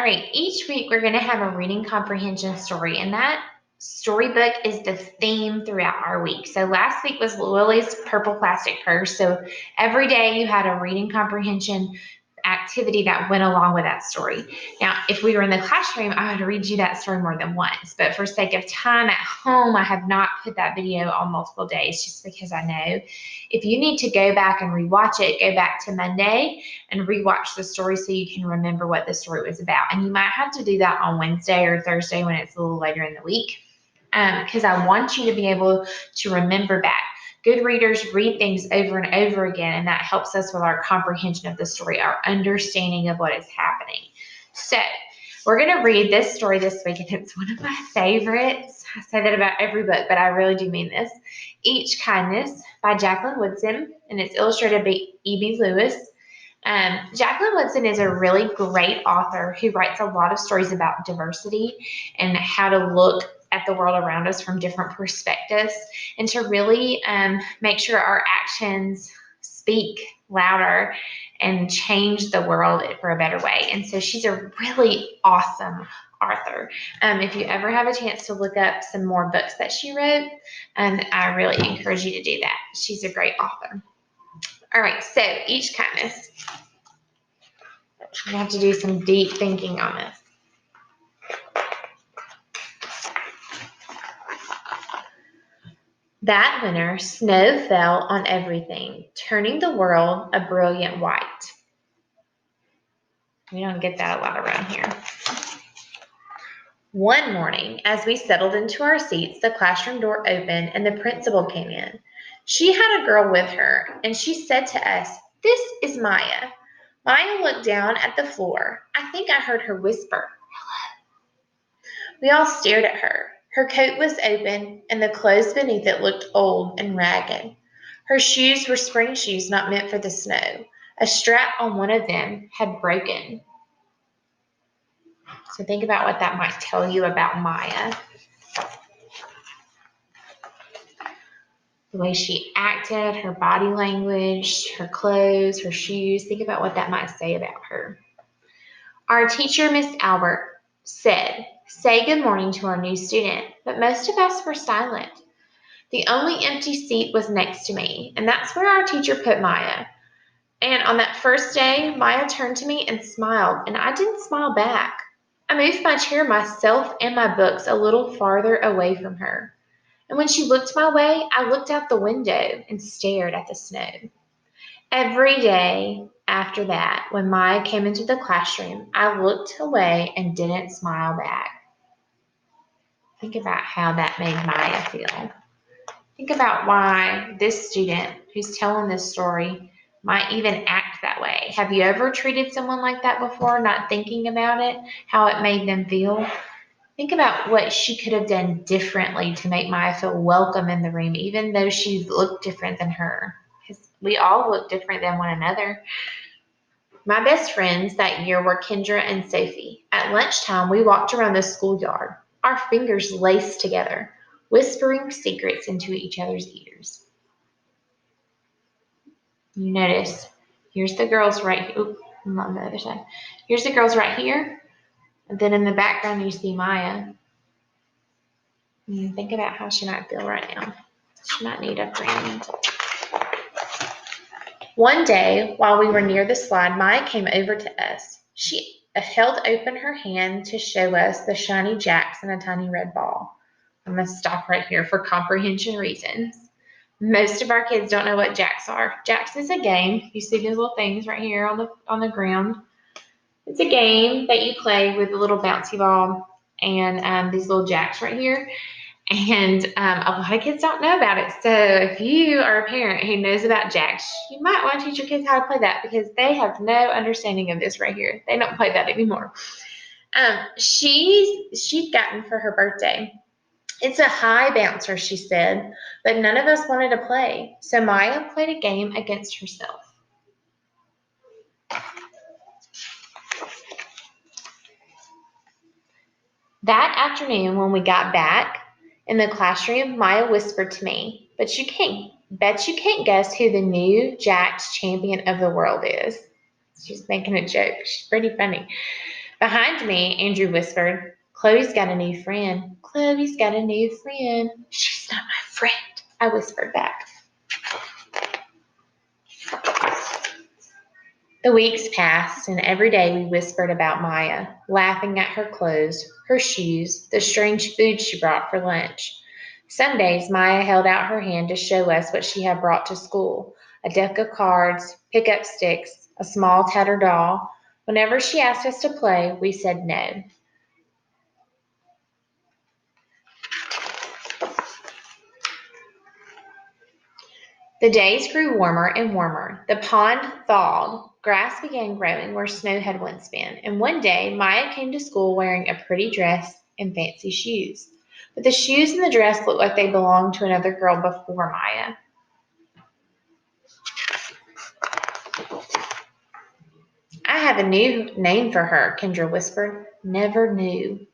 right, each week we're going to have a reading comprehension story, and that storybook is the theme throughout our week. So last week was Lily's Purple Plastic Purse. So every day you had a reading comprehension activity that went along with that story. Now, if we were in the classroom, I would read you that story more than once, but for sake of time at home, I have not put that video on multiple days just because I know if you need to go back and rewatch it, go back to Monday and rewatch the story so you can remember what the story was about. And you might have to do that on Wednesday or Thursday when it's a little later in the week, because I want you to be able to remember back. Good readers read things over and over again, and that helps us with our comprehension of the story, our understanding of what is happening. So we're going to read this story this week, and it's one of my favorites. I say that about every book, but I really do mean this. Each Kindness by Jacqueline Woodson, and it's illustrated by E.B. Lewis. Jacqueline Woodson is a really great author who writes a lot of stories about diversity and how to look at the world around us from different perspectives, and to really make sure our actions speak louder and change the world for a better way. And so she's a really awesome author. If you ever have a chance to look up some more books that she wrote, I really encourage you to do that. She's a great author. All right, so Each Kindness. I have to do some deep thinking on this. That winter, snow fell on everything, turning the world a brilliant white. We don't get that a lot around here. One morning, as we settled into our seats, the classroom door opened and the principal came in. She had a girl with her, and she said to us, "This is Maya." Maya looked down at the floor. I think I heard her whisper, "Hello." We all stared at her. Her coat was open, and the clothes beneath it looked old and ragged. Her shoes were spring shoes not meant for the snow. A strap on one of them had broken. So think about what that might tell you about Maya. The way she acted, her body language, her clothes, her shoes. Think about what that might say about her. Our teacher, Miss Albert, said, "Say good morning to our new student," but most of us were silent. The only empty seat was next to me, and that's where our teacher put Maya. And on that first day, Maya turned to me and smiled, and I didn't smile back. I moved my chair, myself, and my books a little farther away from her. And when she looked my way, I looked out the window and stared at the snow. Every day after that, when Maya came into the classroom, I looked away and didn't smile back. Think about how that made Maya feel. Think about why this student who's telling this story might even act that way. Have you ever treated someone like that before, not thinking about it, how it made them feel? Think about what she could have done differently to make Maya feel welcome in the room, even though she looked different than her. Because we all look different than one another. My best friends that year were Kendra and Sophie. At lunchtime, we walked around the schoolyard, our fingers laced together, whispering secrets into each other's ears. You notice, here's the girls right here. Oop, I'm on the other side. Here's the girls right here. And then in the background, you see Maya. Think about how she might feel right now. She might need a friend. One day, while we were near the slide, Maya came over to us. She held open her hand to show us the shiny jacks and a tiny red ball. I'm going to stop right here for comprehension reasons. Most of our kids don't know what jacks are. Jacks is a game. You see these little things right here on the ground. It's a game that you play with a little bouncy ball and these little jacks right here. And a lot of kids don't know about it. So if you are a parent who knows about jacks, you might want to teach your kids how to play that, because they have no understanding of this right here. They don't play that anymore. She'd gotten for her birthday. It's a high bouncer, she said, but none of us wanted to play. So Maya played a game against herself. That afternoon, when we got back in the classroom, Maya whispered to me, bet you can't guess who the new Jacks champion of the world is. She's making a joke. She's pretty funny. Behind me, Andrew whispered, Chloe's got a new friend. Chloe's got a new friend. She's not my friend, I whispered back. The weeks passed, and every day we whispered about Maya, laughing at her clothes, her shoes, the strange food she brought for lunch. Some days Maya held out her hand to show us what she had brought to school, a deck of cards, pick-up sticks, a small tattered doll. Whenever she asked us to play, we said no. The days grew warmer and warmer. The pond thawed. Grass began growing where snow had once been. And one day, Maya came to school wearing a pretty dress and fancy shoes. But the shoes and the dress looked like they belonged to another girl before Maya. I have a new name for her, Kendra whispered. Never knew.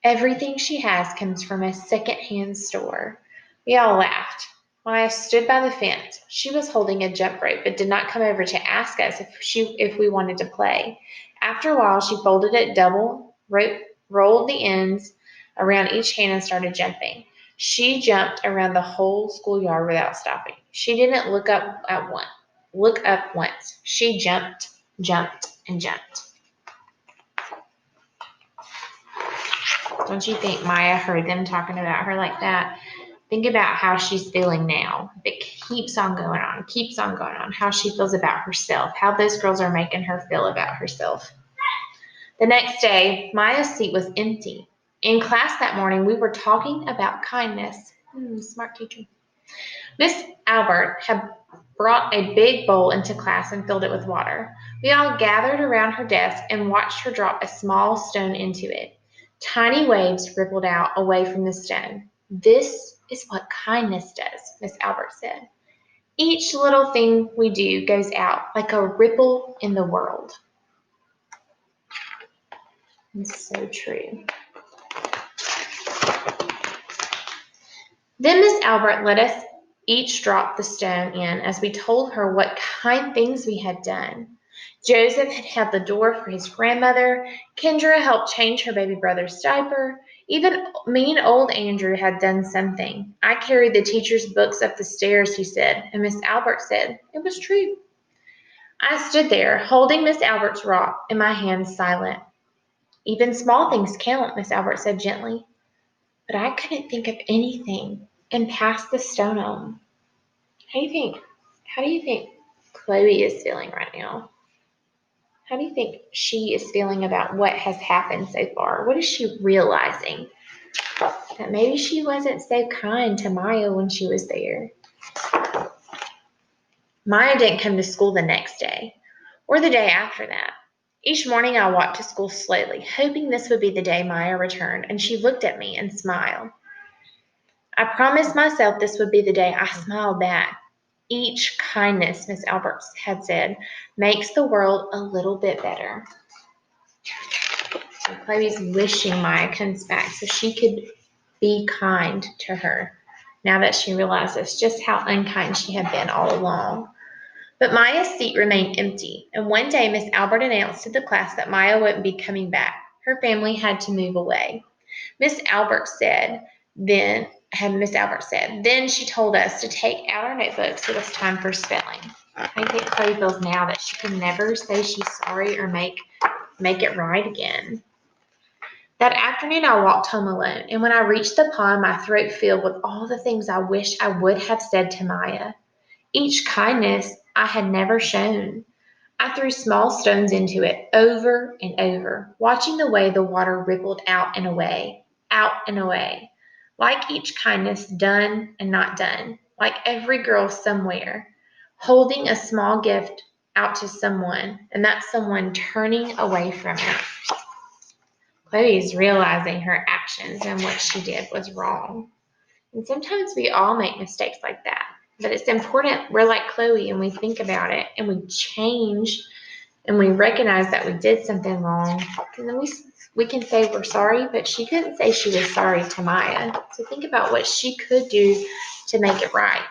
Everything she has comes from a second-hand store. We all laughed. Maya stood by the fence. She was holding a jump rope, but did not come over to ask us if we wanted to play. After a while, she folded it double, rolled the ends around each hand, and started jumping. She jumped around the whole schoolyard without stopping. She didn't look up once. She jumped, and jumped. Don't you think Maya heard them talking about her like that? Think about how she's feeling now. It keeps on going on, how she feels about herself, how those girls are making her feel about herself. The next day, Maya's seat was empty. In class that morning, we were talking about kindness. Smart teacher. Miss Albert had brought a big bowl into class and filled it with water. We all gathered around her desk and watched her drop a small stone into it. Tiny waves rippled out away from the stone. This is what kindness does, Miss Albert said. Each little thing we do goes out like a ripple in the world. It's so true. Then Miss Albert let us each drop the stone in as we told her what kind things we had done. Joseph had held the door for his grandmother. Kendra helped change her baby brother's diaper. Even mean old Andrew had done something. I carried the teacher's books up the stairs, he said, and Miss Albert said it was true. I stood there, holding Miss Albert's rock in my hands, silent. Even small things count, Miss Albert said gently. But I couldn't think of anything and passed the stone on. How do you think Chloe is feeling right now? How do you think she is feeling about what has happened so far? What is she realizing? That maybe she wasn't so kind to Maya when she was there. Maya didn't come to school the next day or the day after that. Each morning I walked to school slowly, hoping this would be the day Maya returned, and she looked at me and smiled. I promised myself this would be the day I smiled back. Each kindness, Miss Albert had said, makes the world a little bit better. So Chloe's wishing Maya comes back so she could be kind to her now that she realizes just how unkind she had been all along. But Maya's seat remained empty, and one day Miss Albert announced to the class that Maya wouldn't be coming back. Her family had to move away. Miss Albert said, then she told us to take out our notebooks. It was time for spelling. I think Chloe feels now that she can never say she's sorry or make it right again. That afternoon I walked home alone, and when I reached the pond, my throat filled with all the things I wish I would have said to Maya. Each kindness I had never shown. I threw small stones into it over and over, watching the way the water rippled out and away, like each kindness done and not done, like every girl somewhere, holding a small gift out to someone, and that someone turning away from it. Chloe is realizing her actions and what she did was wrong. And sometimes we all make mistakes like that. But it's important we're like Chloe and we think about it and we change and we recognize that we did something wrong. And then we can say we're sorry, but she couldn't say she was sorry to Maya. So think about what she could do to make it right.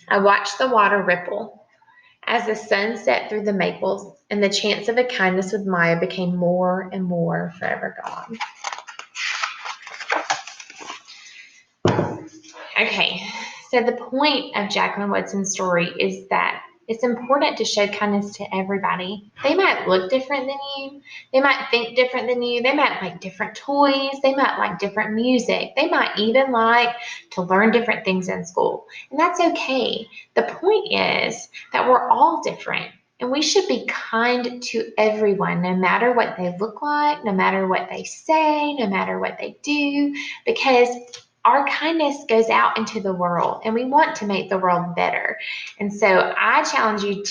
I watched the water ripple As the sun set through the maples, and the chance of a kindness with Maya became more and more forever gone. Okay, so the point of Jacqueline Woodson's story is that it's important to show kindness to everybody. They might look different than you. They might think different than you. They might like different toys. They might like different music. They might even like to learn different things in school. And that's okay. The point is that we're all different. And we should be kind to everyone, no matter what they look like, no matter what they say, no matter what they do, because our kindness goes out into the world and we want to make the world better. And so I challenge you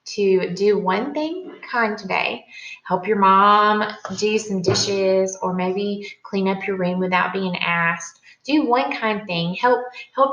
to do one thing kind today. Help your mom do some dishes, or maybe clean up your room without being asked. Do one kind thing. Help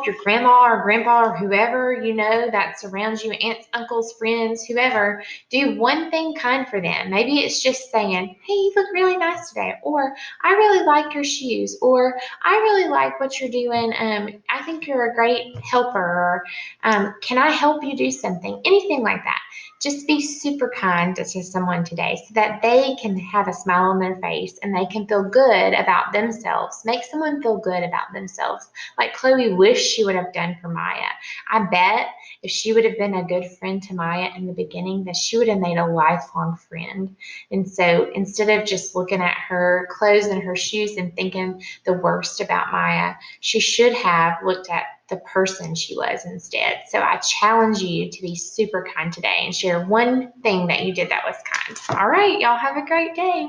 your grandma or grandpa or whoever you know that surrounds you, aunts, uncles, friends, whoever. Do one thing kind for them. Maybe it's just saying, hey, you look really nice today, or I really like your shoes, or I really like what you're doing. I think you're a great helper, or can I help you do something? Anything like that. Just be super kind to someone today so that they can have a smile on their face and they can feel good about themselves. Make someone feel good about themselves, like Chloe wished she would have done for Maya. I bet if she would have been a good friend to Maya in the beginning, that she would have made a lifelong friend. And so instead of just looking at her clothes and her shoes and thinking the worst about Maya, she should have looked at the person she was instead. So I challenge you to be super kind today and share one thing that you did that was kind. All right, y'all have a great day.